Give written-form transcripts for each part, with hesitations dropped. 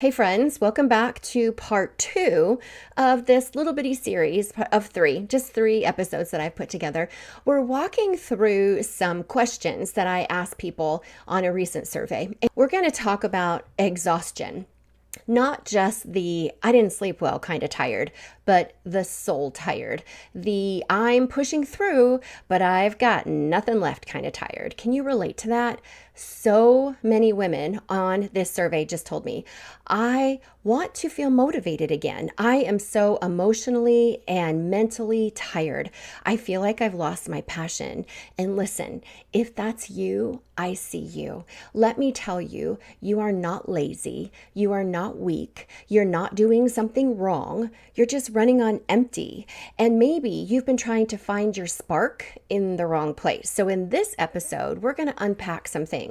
Hey friends, welcome back to part 2 of this little bitty series of 3, just 3 episodes that I've put together. We're walking through some questions that I asked people on a recent survey. We're going to talk about exhaustion. Not just the I didn't sleep well kind of tired, but the soul tired. The I'm pushing through, but I've got nothing left kind of tired. Can you relate to that? So many women on this survey just told me, I want to feel motivated again. I am so emotionally and mentally tired. I feel like I've lost my passion. And listen, if that's you, I see you. Let me tell you, you are not lazy. You are not weak. You're not doing something wrong. You're just running on empty. And maybe you've been trying to find your spark in the wrong place. So in this episode, we're going to unpack some things.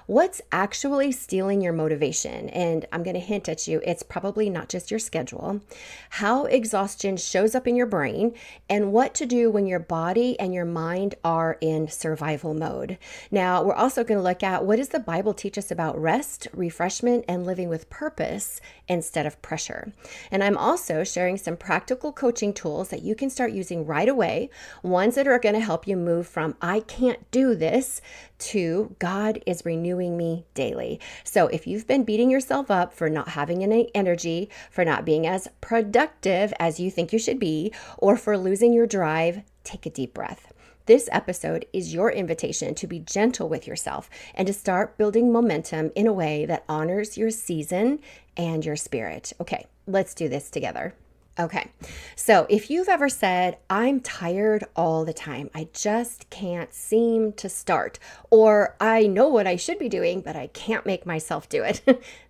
What's actually stealing your motivation? And I'm going to hint at you, it's probably not just your schedule. How exhaustion shows up in your brain, and what to do when your body and your mind are in survival mode. Now, we're also going to look at what does the Bible teach us about rest, refreshment, and living with purpose instead of pressure. And I'm also sharing some practical coaching tools that you can start using right away, ones that are going to help you move from I can't do this to God is renewing me daily. So if you've been beating yourself up for not having any energy, for not being as productive as you think you should be, or for losing your drive, take a deep breath. This episode is your invitation to be gentle with yourself and to start building momentum in a way that honors your season and your spirit. Okay, let's do this together. Okay, so if you've ever said, I'm tired all the time, I just can't seem to start, or I know what I should be doing, but I can't make myself do it,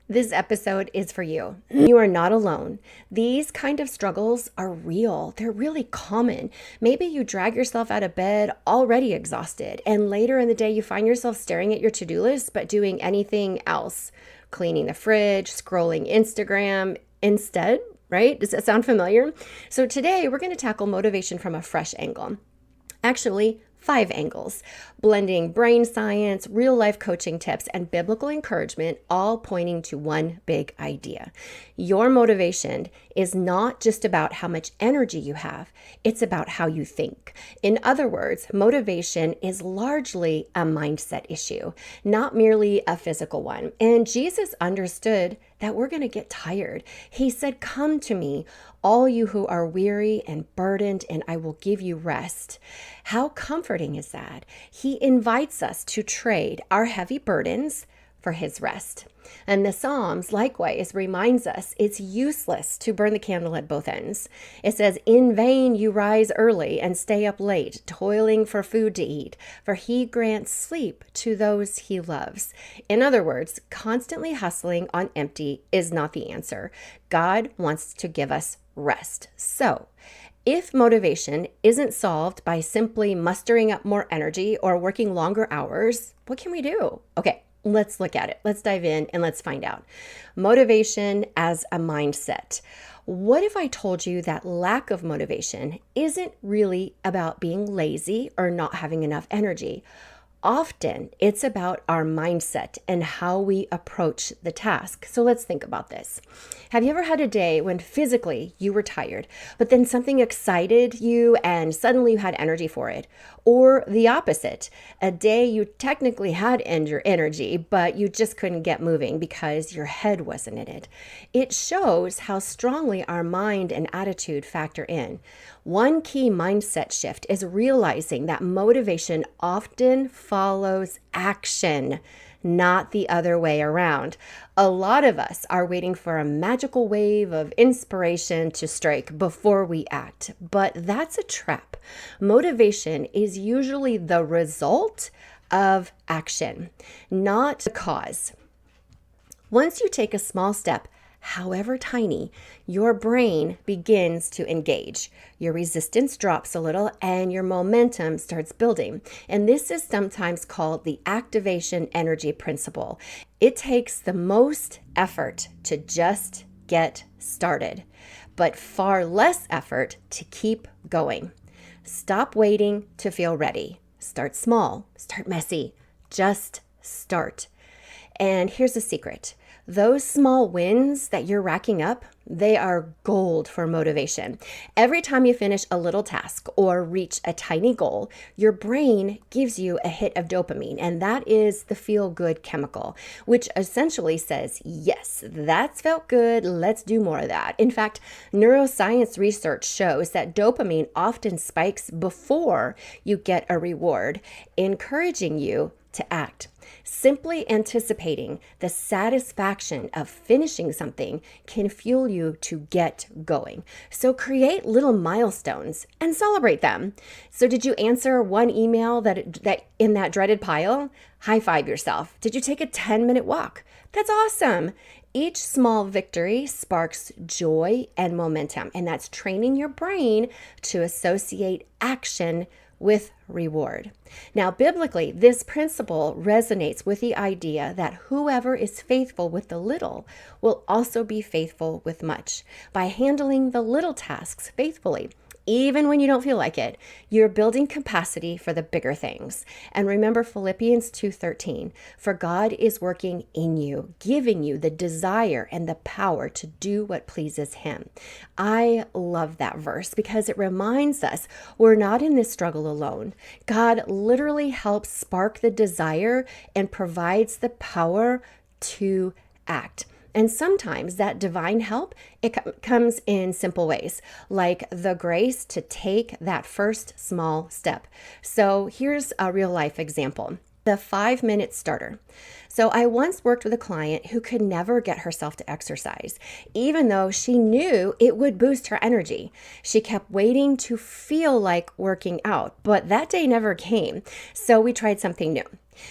this episode is for you. You are not alone. These kind of struggles are real. They're really common. Maybe you drag yourself out of bed already exhausted, and later in the day you find yourself staring at your to-do list, but doing anything else, cleaning the fridge, scrolling Instagram instead. Right? Does that sound familiar? So today we're going to tackle motivation from a fresh angle. Actually, 5 angles, blending brain science, real life coaching tips, and biblical encouragement, all pointing to one big idea. Your motivation is not just about how much energy you have, it's about how you think. In other words, motivation is largely a mindset issue, not merely a physical one. And Jesus understood that we're going to get tired. He said, "Come to me, all you who are weary and burdened, and I will give you rest." How comforting is that? He invites us to trade our heavy burdens for his rest. And the Psalms likewise reminds us it's useless to burn the candle at both ends. It says, "In vain you rise early and stay up late, toiling for food to eat, for he grants sleep to those he loves." In other words, constantly hustling on empty is not the answer. God wants to give us rest. So, if motivation isn't solved by simply mustering up more energy or working longer hours, what can we do? Okay, let's look at it. Let's dive in and let's find out. Motivation as a mindset. What if I told you that lack of motivation isn't really about being lazy or not having enough energy? Often it's about our mindset and how we approach the task. So let's think about this. Have you ever had a day when physically you were tired, but then something excited you and suddenly you had energy for it? Or the opposite, a day you technically had energy, but you just couldn't get moving because your head wasn't in it. It shows how strongly our mind and attitude factor in. One key mindset shift is realizing that motivation often follows action, not the other way around. A lot of us are waiting for a magical wave of inspiration to strike before we act, but that's a trap. Motivation is usually the result of action, not the cause. Once you take a small step, however tiny, your brain begins to engage. Your resistance drops a little and your momentum starts building. And this is sometimes called the activation energy principle. It takes the most effort to just get started, but far less effort to keep going. Stop waiting to feel ready. Start small, start messy, just start. And here's the secret. Those small wins that you're racking up, they are gold for motivation. Every time you finish a little task or reach a tiny goal, your brain gives you a hit of dopamine, and that is the feel-good chemical, which essentially says, yes, that's felt good, let's do more of that. In fact, neuroscience research shows that dopamine often spikes before you get a reward, encouraging you to act. Simply anticipating the satisfaction of finishing something can fuel you to get going. So create little milestones and celebrate them. So did you answer one email that in that dreaded pile? High five yourself. Did you take a 10-minute walk? That's awesome. Each small victory sparks joy and momentum, and that's training your brain to associate action with reward. Now, biblically, this principle resonates with the idea that whoever is faithful with the little will also be faithful with much. By handling the little tasks faithfully, even when you don't feel like it, you're building capacity for the bigger things. And remember Philippians 2:13, for God is working in you, giving you the desire and the power to do what pleases Him. I love that verse because it reminds us we're not in this struggle alone. God literally helps spark the desire and provides the power to act. And sometimes that divine help, it comes in simple ways, like the grace to take that first small step. So here's a real life example. The 5-minute starter. So I once worked with a client who could never get herself to exercise, even though she knew it would boost her energy. She kept waiting to feel like working out, but that day never came. So we tried something new.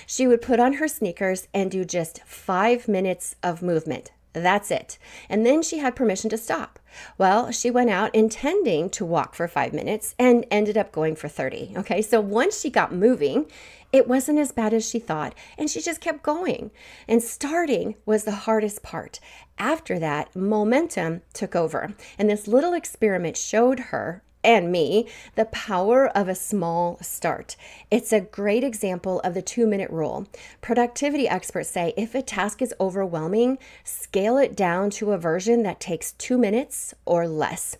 She would put on her sneakers and do just 5 minutes of movement. That's it. And then she had permission to stop. Well, she went out intending to walk for 5 minutes and ended up going for 30. Okay, so once she got moving, it wasn't as bad as she thought, and she just kept going. And starting was the hardest part. After that, momentum took over. And this little experiment showed her and me the power of a small start. It's a great example of the 2-minute rule. Productivity experts say if a task is overwhelming, scale it down to a version that takes 2 minutes or less.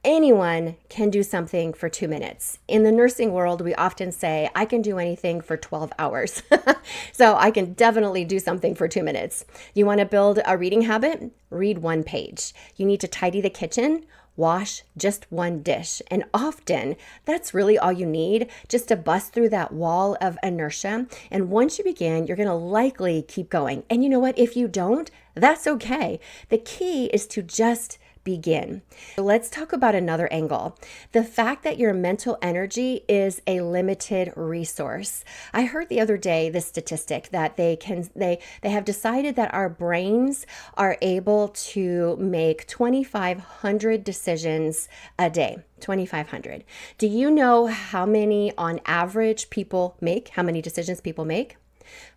Anyone can do something for 2 minutes. In the nursing world, we often say, I can do anything for 12 hours. So I can definitely do something for 2 minutes. You want to build a reading habit? Read 1 page. You need to tidy the kitchen? Wash just 1 dish. And often that's really all you need just to bust through that wall of inertia. And once you begin, you're going to likely keep going. And you know what? If you don't, that's okay. The key is to just begin. Let's talk about another angle. The fact that your mental energy is a limited resource. I heard the other day this statistic that they have decided that our brains are able to make 2,500 decisions a day. 2,500. Do you know how many on average people make? How many decisions people make?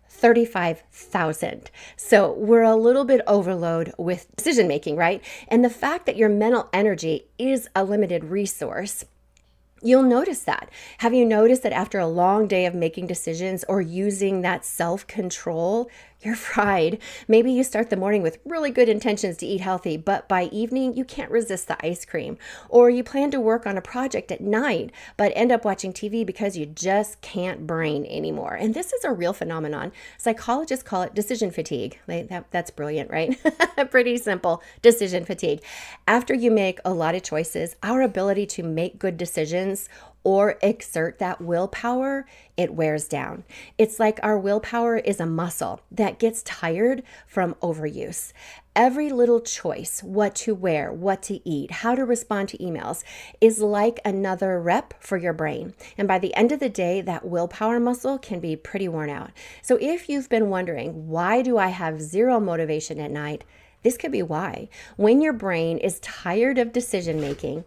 35,000. So we're a little bit overload with decision making, right? And the fact that your mental energy is a limited resource, you'll notice that. Have you noticed that after a long day of making decisions or using that self-control, you're fried? Maybe you start the morning with really good intentions to eat healthy, but by evening, you can't resist the ice cream. Or you plan to work on a project at night, but end up watching TV because you just can't brain anymore. And this is a real phenomenon. Psychologists call it decision fatigue. That's brilliant, right? Pretty simple, decision fatigue. After you make a lot of choices, our ability to make good decisions or exert that willpower, it wears down. It's like our willpower is a muscle that gets tired from overuse. Every little choice, what to wear, what to eat, how to respond to emails, is like another rep for your brain. And by the end of the day, that willpower muscle can be pretty worn out. So if you've been wondering, why do I have zero motivation at night? This could be why. When your brain is tired of decision making,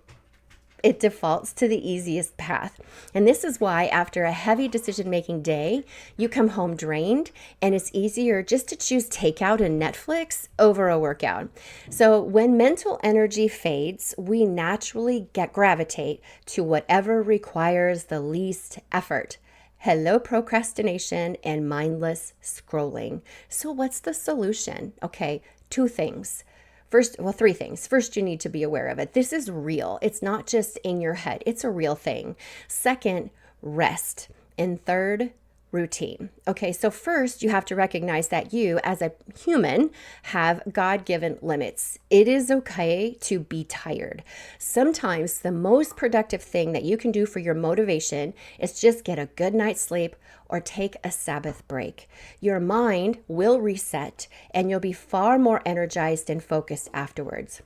it defaults to the easiest path. And this is why after a heavy decision-making day, you come home drained and it's easier just to choose takeout and Netflix over a workout. So when mental energy fades, we naturally gravitate to whatever requires the least effort. Hello, procrastination and mindless scrolling. So, what's the solution? Okay, two things. Three things. First, you need to be aware of it. This is real. It's not just in your head, it's a real thing. Second, rest. And third, routine. Okay, so first you have to recognize that you, as a human, have God-given limits. It is okay to be tired. Sometimes the most productive thing that you can do for your motivation is just get a good night's sleep or take a Sabbath break. Your mind will reset and you'll be far more energized and focused afterwards.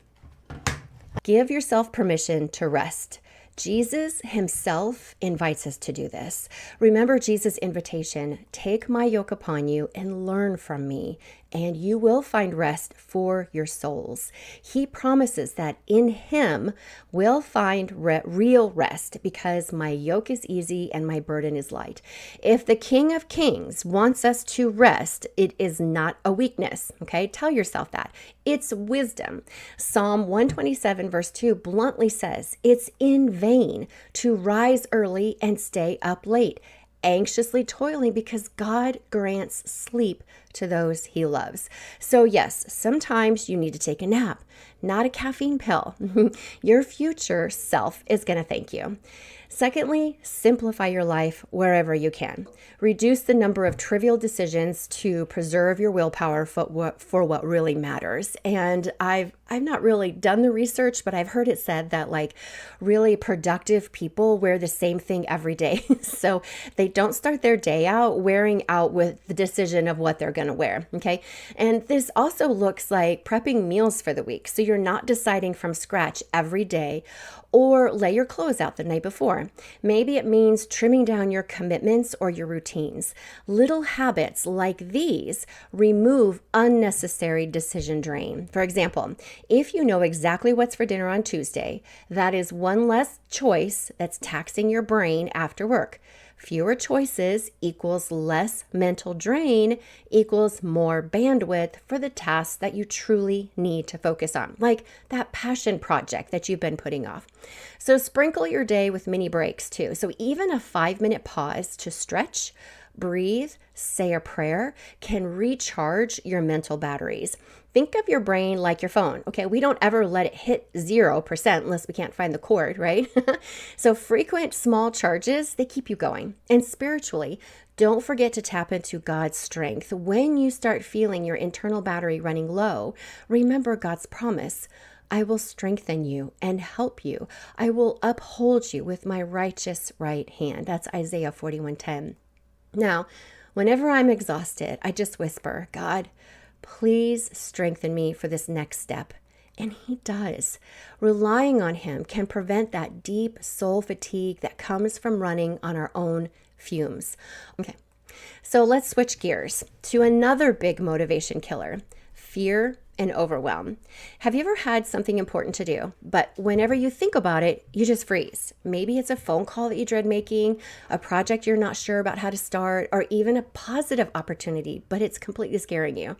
Give yourself permission to rest. Jesus himself invites us to do this. Remember Jesus' invitation, take my yoke upon you and learn from me, and you will find rest for your souls. He promises that in him we'll find real rest because my yoke is easy and my burden is light. If the King of Kings wants us to rest, it is not a weakness, okay? Tell yourself that. It's wisdom. Psalm 127 verse 2 bluntly says, it's in vain to rise early and stay up late, anxiously toiling because God grants sleep to those he loves. So yes, sometimes you need to take a nap, not a caffeine pill. Your future self is going to thank you. Secondly, simplify your life wherever you can. Reduce the number of trivial decisions to preserve your willpower for what really matters. And I've not really done the research, but I've heard it said that like really productive people wear the same thing every day. So they don't start their day out wearing out with the decision of what they're going to wear. Okay. And this also looks like prepping meals for the week. So you're not deciding from scratch every day, or lay your clothes out the night before. Maybe it means trimming down your commitments or your routines. Little habits like these remove unnecessary decision drain. For example, if you know exactly what's for dinner on Tuesday, that is one less choice that's taxing your brain after work. Fewer choices equals less mental drain equals more bandwidth for the tasks that you truly need to focus on, like that passion project that you've been putting off. So sprinkle your day with mini breaks too. So even a 5-minute pause to stretch, breathe, say a prayer can recharge your mental batteries. Think of your brain like your phone. Okay, we don't ever let it hit 0% unless we can't find the cord, right? So frequent small charges, they keep you going. And spiritually, don't forget to tap into God's strength. When you start feeling your internal battery running low, remember God's promise. I will strengthen you and help you. I will uphold you with my righteous right hand. That's Isaiah 41:10. Now, whenever I'm exhausted, I just whisper, God, please strengthen me for this next step. And he does. Relying on him can prevent that deep soul fatigue that comes from running on our own fumes. Okay, so let's switch gears to another big motivation killer, fear and overwhelm. Have you ever had something important to do, but whenever you think about it, you just freeze? Maybe it's a phone call that you dread making, a project you're not sure about how to start, or even a positive opportunity, but it's completely scaring you.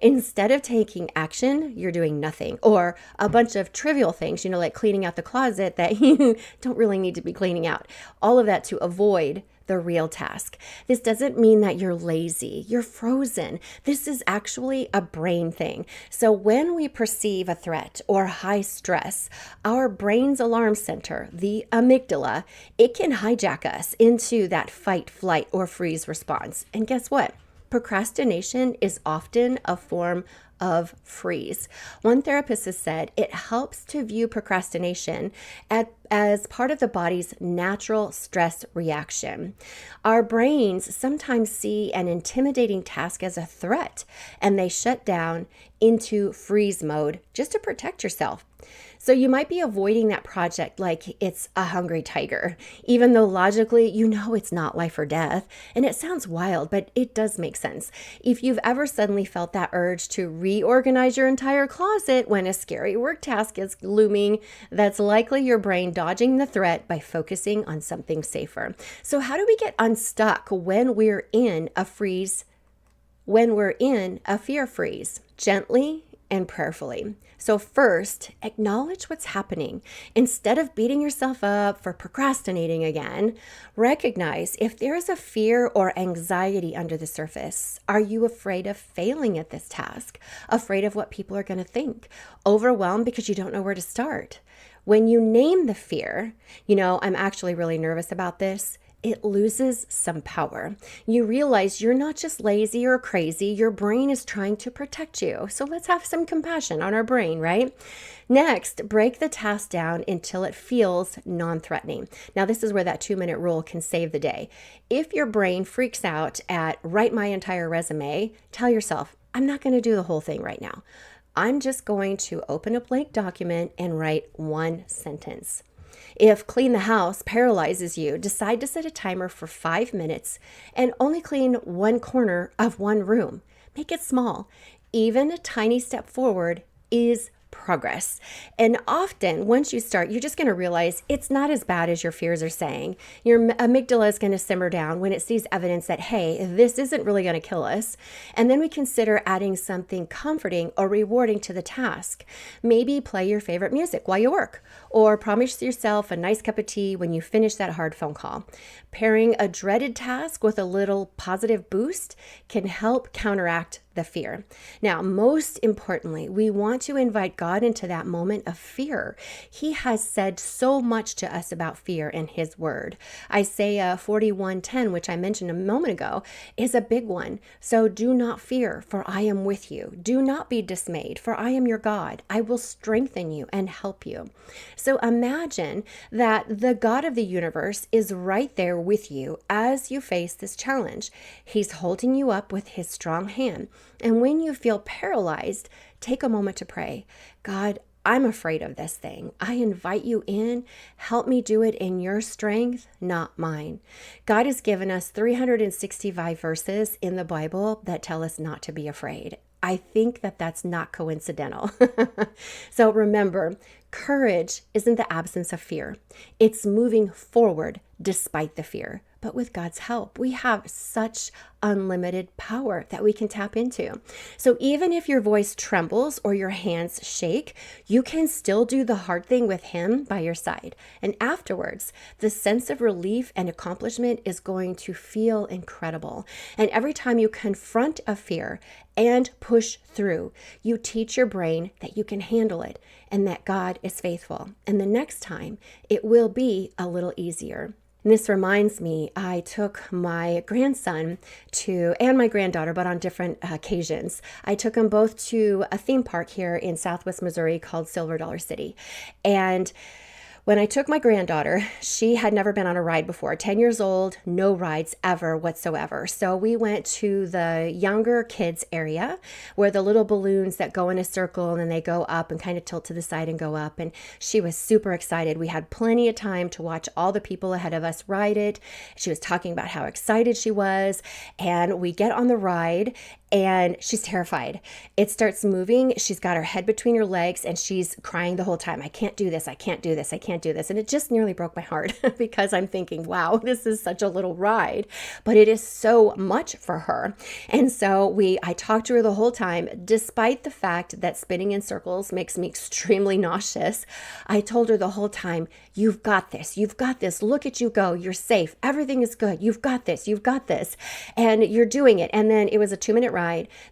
Instead of taking action, you're doing nothing, or a bunch of trivial things, like cleaning out the closet that you don't really need to be cleaning out. All of that to avoid the real task. This doesn't mean that you're lazy, you're frozen. This is actually a brain thing. So when we perceive a threat or high stress, our brain's alarm center, the amygdala, it can hijack us into that fight, flight, or freeze response. And guess what? Procrastination is often a form of freeze. One therapist has said it helps to view procrastination as part of the body's natural stress reaction. Our brains sometimes see an intimidating task as a threat, and they shut down into freeze mode just to protect yourself. So you might be avoiding that project like it's a hungry tiger, even though logically it's not life or death. And it sounds wild, but it does make sense. If you've ever suddenly felt that urge to reorganize your entire closet when a scary work task is looming, that's likely your brain dodging the threat by focusing on something safer. So how do we get unstuck when we're in a fear freeze? Gently and prayerfully. So first, acknowledge what's happening. Instead of beating yourself up for procrastinating again, recognize if there is a fear or anxiety under the surface. Are you afraid of failing at this task? Afraid of what people are going to think? Overwhelmed because you don't know where to start? When you name the fear, I'm actually really nervous about this, it loses some power. You realize you're not just lazy or crazy, your brain is trying to protect you. So let's have some compassion on our brain, right? Next, break the task down until it feels non-threatening. Now, this is where that 2-minute rule can save the day. If your brain freaks out at write my entire resume, tell yourself, I'm not going to do the whole thing right now. I'm just going to open a blank document and write one sentence. If clean the house paralyzes you, decide to set a timer for 5 minutes and only clean one corner of one room. Make it small. Even a tiny step forward is progress. And often, once you start, you're just going to realize it's not as bad as your fears are saying. Your amygdala is going to simmer down when it sees evidence that, hey, this isn't really going to kill us. And then we consider adding something comforting or rewarding to the task. Maybe play your favorite music while you work, or promise yourself a nice cup of tea when you finish that hard phone call. Pairing a dreaded task with a little positive boost can help counteract the fear. Now, most importantly, we want to invite God into that moment of fear. He has said so much to us about fear in His Word. Isaiah 41:10, which I mentioned a moment ago, is a big one. So do not fear, for I am with you. Do not be dismayed, for I am your God. I will strengthen you and help you. So imagine that the God of the universe is right there with you as you face this challenge. He's holding you up with His strong hand. And when you feel paralyzed, take a moment to pray. God, I'm afraid of this thing. I invite you in. Help me do it in your strength, not mine. God has given us 365 verses in the Bible that tell us not to be afraid. I think that that's not coincidental. So remember, courage isn't the absence of fear. It's moving forward despite the fear. But with God's help, we have such unlimited power that we can tap into. So even if your voice trembles or your hands shake, you can still do the hard thing with Him by your side. And afterwards, the sense of relief and accomplishment is going to feel incredible. And every time you confront a fear and push through, you teach your brain that you can handle it and that God is faithful. And the next time, it will be a little easier. And this reminds me, I took my grandson and my granddaughter, but on different occasions. I took them both to a theme park here in Southwest Missouri called Silver Dollar City. And when I took my granddaughter, she had never been on a ride before, 10 years old, no rides ever whatsoever. So we went to the younger kids area where the little balloons that go in a circle and then they go up and kind of tilt to the side and go up. And she was super excited. We had plenty of time to watch all the people ahead of us ride it. She was talking about how excited she was. And we get on the ride and she's terrified. It starts moving. She's got her head between her legs and she's crying the whole time. I can't do this. I can't do this. I can't do this. And it just nearly broke my heart because I'm thinking, wow, this is such a little ride, but it is so much for her. And so I talked to her the whole time, despite the fact that spinning in circles makes me extremely nauseous. I told her the whole time, you've got this. You've got this. Look at you go. You're safe. Everything is good. You've got this. You've got this. And you're doing it. And then it was a 2-minute ride.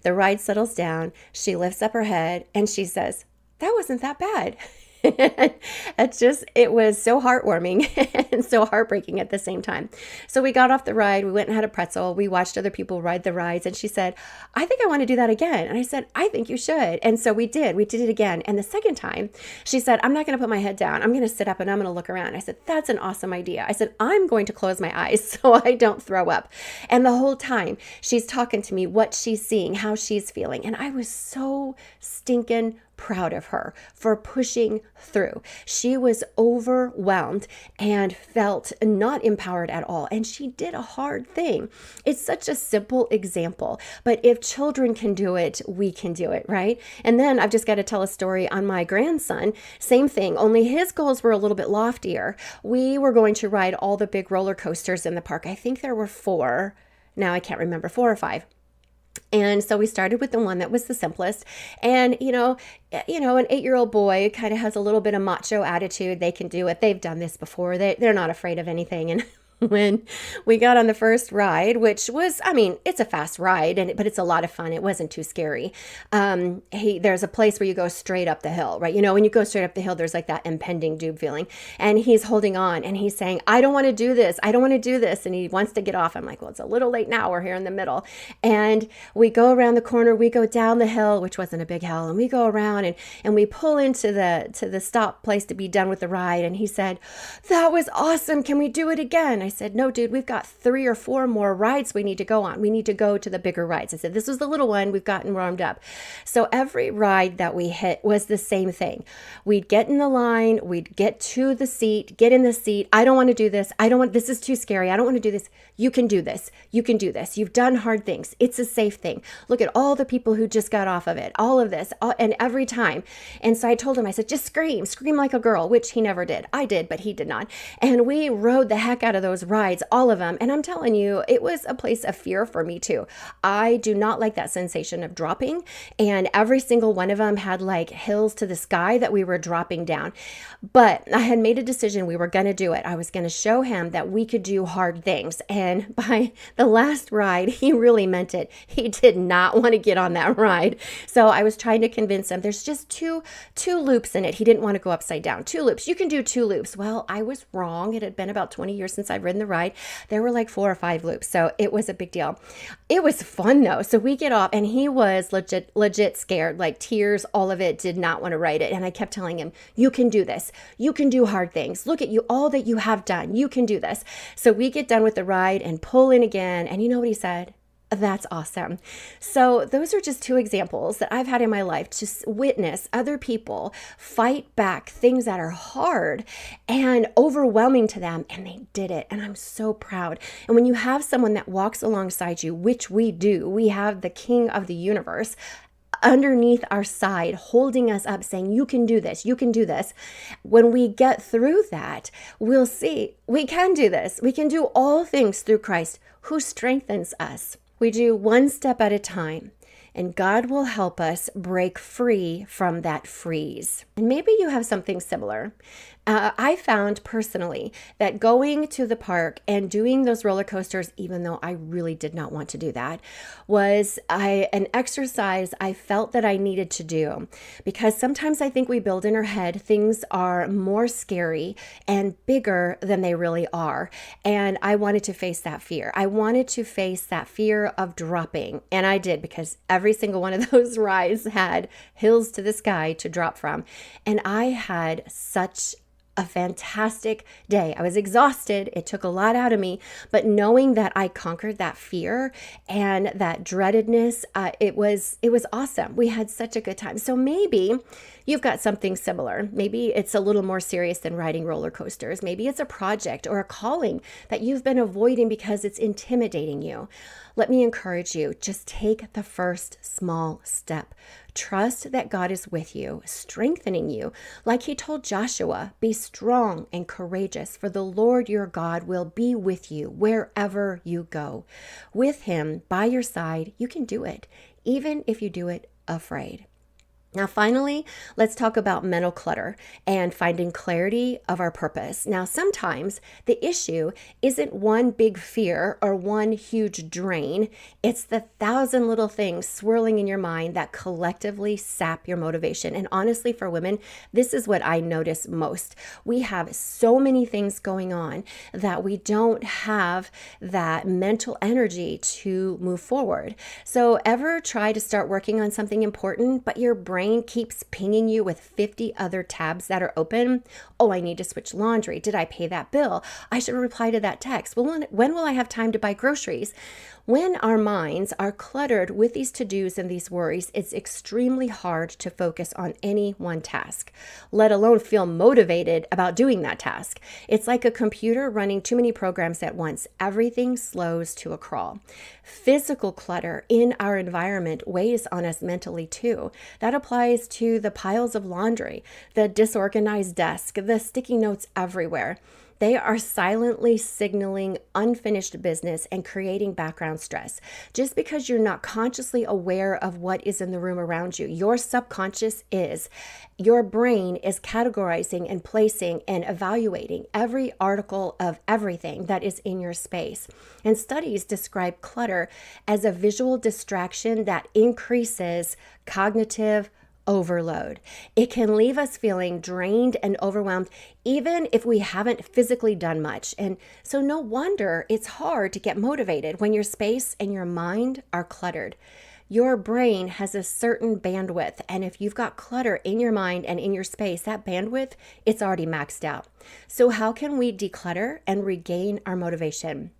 The ride settles down. She lifts up her head and she says, that wasn't that bad. It was so heartwarming and so heartbreaking at the same time. So we got off the ride, we went and had a pretzel, we watched other people ride the rides, and she said, I think I want to do that again. And I said, I think you should. And so we did it again. And the second time she said, I'm not going to put my head down. I'm going to sit up and I'm going to look around. I said, that's an awesome idea. I said, I'm going to close my eyes so I don't throw up. And the whole time she's talking to me, what she's seeing, how she's feeling. And I was so stinking proud of her for pushing through. She was overwhelmed and felt not empowered at all. And she did a hard thing. It's such a simple example, but if children can do it, we can do it, right? And then I've just got to tell a story on my grandson. Same thing, only his goals were a little bit loftier. We were going to ride all the big roller coasters in the park. I think there were 4. Now I can't remember, 4 or 5. And so we started with the one that was the simplest. And, an 8-year-old boy kind of has a little bit of macho attitude. They can do it. They've done this before. They're not afraid of anything. And when we got on the first ride, which was, it's a fast ride, but it's a lot of fun. It wasn't too scary. There's a place where you go straight up the hill, right? When you go straight up the hill, there's like that impending doom feeling. And he's holding on and he's saying, I don't want to do this. I don't want to do this. And he wants to get off. I'm like, well, it's a little late now. We're here in the middle. And we go around the corner, we go down the hill, which wasn't a big hill. And we go around and we pull into the stop place to be done with the ride. And he said, that was awesome. Can we do it again? I said, no, dude, we've got 3 or 4 more rides we need to go on. We need to go to the bigger rides. I said, this was the little one. We've gotten warmed up. So every ride that we hit was the same thing. We'd get in the line. We'd get to the seat, get in the seat. I don't want to do this. This is too scary. I don't want to do this. You can do this. You can do this. You've done hard things. It's a safe thing. Look at all the people who just got off of it, all of this, and every time. And so I told him, I said, just scream like a girl, which he never did. I did, but he did not. And we rode the heck out of those rides, all of them. And I'm telling you, it was a place of fear for me too. I do not like that sensation of dropping. And every single one of them had like hills to the sky that we were dropping down. But I had made a decision we were going to do it. I was going to show him that we could do hard things. And by the last ride, he really meant it. He did not want to get on that ride. So I was trying to convince him there's just two loops in it. He didn't want to go upside down. 2 loops. You can do 2 loops. Well, I was wrong. It had been about 20 years since I'd ridden the ride. There were like 4 or 5 loops. So it was a big deal. It was fun though. So we get off and he was legit scared, like tears, all of it, did not want to ride it. And I kept telling him, you can do this. You can do hard things. Look at you, all that you have done. You can do this. So we get done with the ride and pull in again. And you know what he said? That's awesome. So those are just 2 examples that I've had in my life to witness other people fight back things that are hard and overwhelming to them, and they did it. And I'm so proud. And when you have someone that walks alongside you, which we do, we have the King of the universe underneath our side, holding us up, saying, you can do this, you can do this. When we get through that, we'll see we can do this. We can do all things through Christ who strengthens us. We do one step at a time, and God will help us break free from that freeze. And maybe you have something similar. I found personally that going to the park and doing those roller coasters, even though I really did not want to do that, was an exercise I felt that I needed to do, because sometimes I think we build in our head things are more scary and bigger than they really are. And I wanted to face that fear. I wanted to face that fear of dropping. And I did, because every single one of those rides had hills to the sky to drop from. And I had such a fantastic day. I was exhausted. It took a lot out of me, but knowing that I conquered that fear and that dreadedness, it was awesome. We had such a good time. So maybe you've got something similar. Maybe it's a little more serious than riding roller coasters. Maybe it's a project or a calling that you've been avoiding because it's intimidating you. Let me encourage you, just take the first small step. Trust that God is with you, strengthening you. Like he told Joshua, be strong and courageous, for the Lord your God will be with you wherever you go. With him by your side, you can do it, even if you do it afraid. Now, finally, let's talk about mental clutter and finding clarity of our purpose. Now, sometimes the issue isn't one big fear or one huge drain. It's the 1,000 little things swirling in your mind that collectively sap your motivation. And honestly, for women, this is what I notice most. We have so many things going on that we don't have that mental energy to move forward. So ever try to start working on something important, but your brain keeps pinging you with 50 other tabs that are open? Oh, I need to switch laundry. Did I pay that bill? I should reply to that text. Well, when will I have time to buy groceries? When our minds are cluttered with these to-dos and these worries, it's extremely hard to focus on any one task, let alone feel motivated about doing that task. It's like a computer running too many programs at once. Everything slows to a crawl. Physical clutter in our environment weighs on us mentally too. That applies to the piles of laundry, the disorganized desk, the sticky notes everywhere. They are silently signaling unfinished business and creating background stress. Just because you're not consciously aware of what is in the room around you, your subconscious is. Your brain is categorizing and placing and evaluating every article of everything that is in your space. And studies describe clutter as a visual distraction that increases cognitive overload. It can leave us feeling drained and overwhelmed, even if we haven't physically done much. And so no wonder it's hard to get motivated when your space and your mind are cluttered. Your brain has a certain bandwidth, and if you've got clutter in your mind and in your space, that bandwidth, it's already maxed out. So how can we declutter and regain our motivation?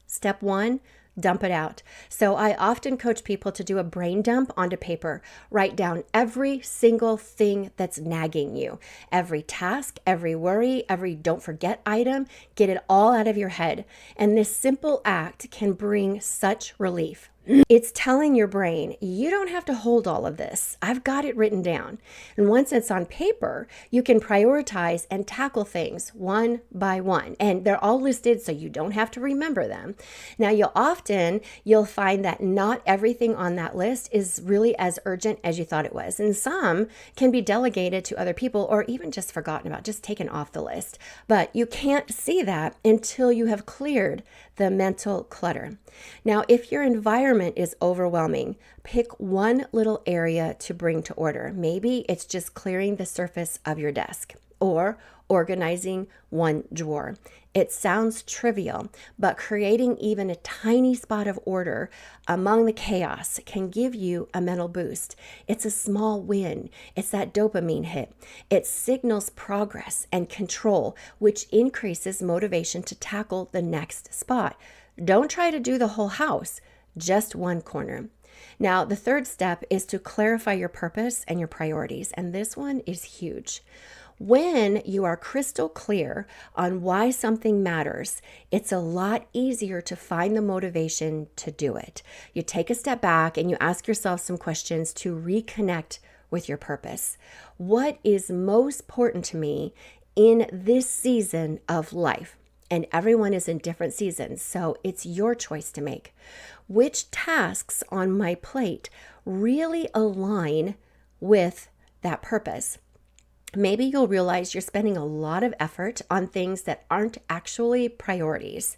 Step one, dump it out. So I often coach people to do a brain dump onto paper. Write down every single thing that's nagging you, every task, every worry, every don't forget item. Get it all out of your head. And this simple act can bring such relief. It's telling your brain, you don't have to hold all of this. I've got it written down. And once it's on paper, you can prioritize and tackle things one by one. And they're all listed so you don't have to remember them. Now, you'll find that not everything on that list is really as urgent as you thought it was. And some can be delegated to other people or even just forgotten about, just taken off the list. But you can't see that until you have cleared the mental clutter. Now, if your environment is overwhelming, pick one little area to bring to order. Maybe it's just clearing the surface of your desk or organizing one drawer. It sounds trivial, but creating even a tiny spot of order among the chaos can give you a mental boost. It's a small win. It's that dopamine hit. It signals progress and control, which increases motivation to tackle the next spot. Don't try to do the whole house, just one corner. Now, the third step is to clarify your purpose and your priorities, and this one is huge. When you are crystal clear on why something matters, it's a lot easier to find the motivation to do it. You take a step back and you ask yourself some questions to reconnect with your purpose. What is most important to me in this season of life? And everyone is in different seasons, so it's your choice to make. Which tasks on my plate really align with that purpose? Maybe you'll realize you're spending a lot of effort on things that aren't actually priorities.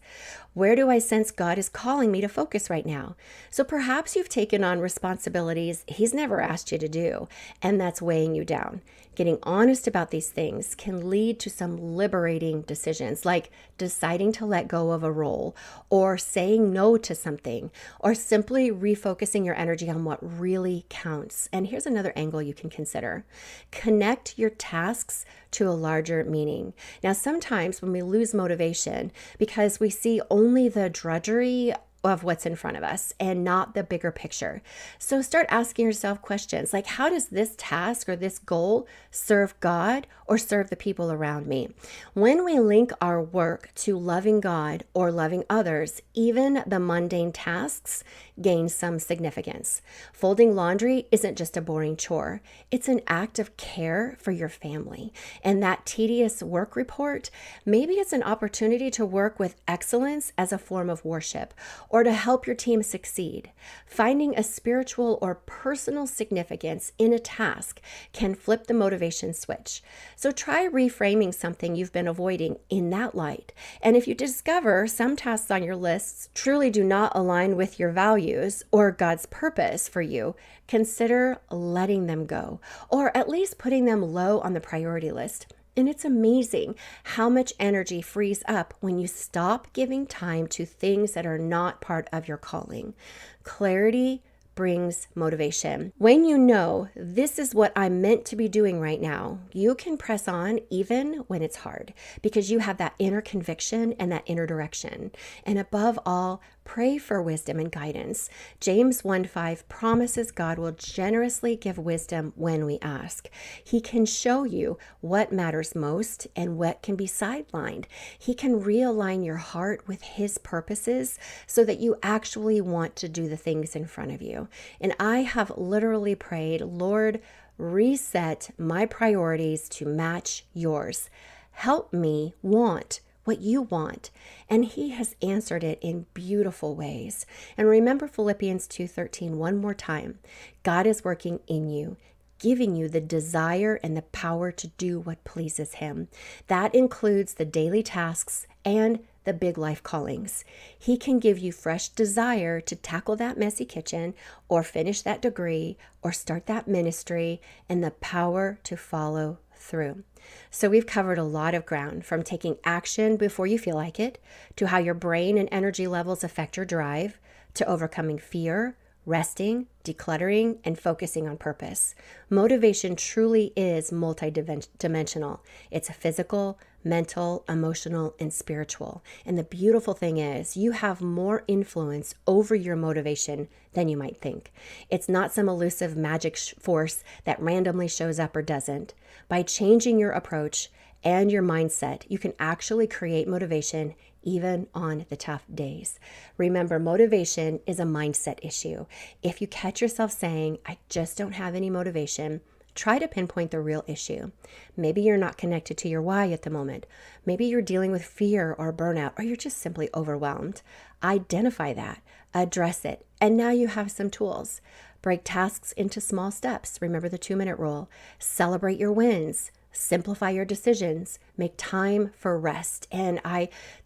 Where do I sense God is calling me to focus right now? So perhaps you've taken on responsibilities He's never asked you to do, and that's weighing you down. Getting honest about these things can lead to some liberating decisions, like deciding to let go of a role, or saying no to something, or simply refocusing your energy on what really counts. And here's another angle you can consider. Connect your tasks to a larger meaning. Now, sometimes when we lose motivation because we see only the drudgery of what's in front of us and not the bigger picture. So start asking yourself questions like, how does this task or this goal serve God or serve the people around me? When we link our work to loving God or loving others, even the mundane tasks gain some significance. Folding laundry isn't just a boring chore. It's an act of care for your family. And that tedious work report, maybe it's an opportunity to work with excellence as a form of worship, or to help your team succeed. Finding a spiritual or personal significance in a task can flip the motivation switch. So try reframing something you've been avoiding in that light. And if you discover some tasks on your lists truly do not align with your values or God's purpose for you, consider letting them go, or at least putting them low on the priority list. And it's amazing how much energy frees up when you stop giving time to things that are not part of your calling. Clarity brings motivation. When you know this is what I'm meant to be doing right now, you can press on even when it's hard because you have that inner conviction and that inner direction. And above all, pray for wisdom and guidance. James 1:5 promises God will generously give wisdom when we ask. He can show you what matters most and what can be sidelined. He can realign your heart with His purposes so that you actually want to do the things in front of you. And I have literally prayed, Lord, reset my priorities to match yours. Help me want what you want. And he has answered it in beautiful ways. And remember Philippians 2:13 one more time. God is working in you, giving you the desire and the power to do what pleases him. That includes the daily tasks and the big life callings. He can give you fresh desire to tackle that messy kitchen or finish that degree or start that ministry, and the power to follow through. So we've covered a lot of ground, from taking action before you feel like it, to how your brain and energy levels affect your drive, to overcoming fear, resting, decluttering, and focusing on purpose. Motivation truly is multidimensional. It's physical, mental, emotional, and spiritual. And the beautiful thing is, you have more influence over your motivation than you might think. It's not some elusive magic force that randomly shows up or doesn't. By changing your approach and your mindset, you can actually create motivation even on the tough days. Remember, motivation is a mindset issue. If you catch yourself saying, I just don't have any motivation, try to pinpoint the real issue. Maybe you're not connected to your why at the moment. Maybe you're dealing with fear or burnout, or you're just simply overwhelmed. Identify that, address it, and now you have some tools. Break tasks into small steps. Remember the 2-minute rule. Celebrate your wins. Simplify your decisions, make time for rest. And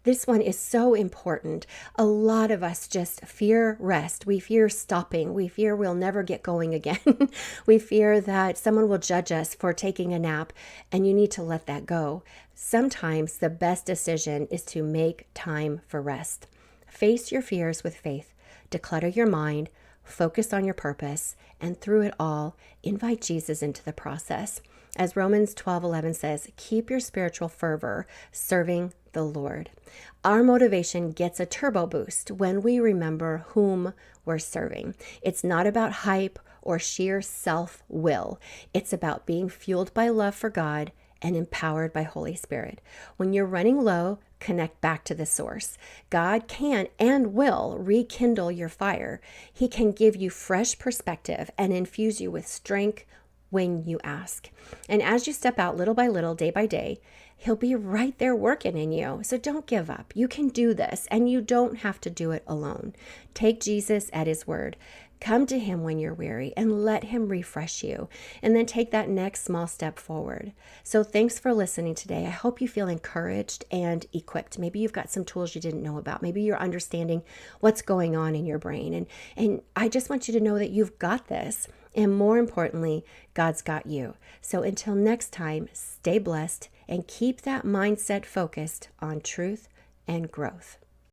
this one is so important. A lot of us just fear rest. We fear stopping. We fear we'll never get going again. We fear that someone will judge us for taking a nap, and you need to let that go. Sometimes the best decision is to make time for rest. Face your fears with faith. Declutter your mind. Focus on your purpose, and through it all, invite Jesus into the process. As Romans 12:11 says, keep your spiritual fervor serving the Lord. Our motivation gets a turbo boost when we remember whom we're serving. It's not about hype or sheer self-will. It's about being fueled by love for God and empowered by Holy Spirit. When you're running low, connect back to the source. God can and will rekindle your fire. He can give you fresh perspective and infuse you with strength when you ask. And as you step out little by little, day by day, he'll be right there working in you. So don't give up. You can do this, and you don't have to do it alone. Take Jesus at his word. Come to him when you're weary and let him refresh you, and then take that next small step forward. So thanks for listening today. I hope you feel encouraged and equipped. Maybe you've got some tools you didn't know about. Maybe you're understanding what's going on in your brain. And I just want you to know that you've got this. And more importantly, God's got you. So until next time, stay blessed and keep that mindset focused on truth and growth.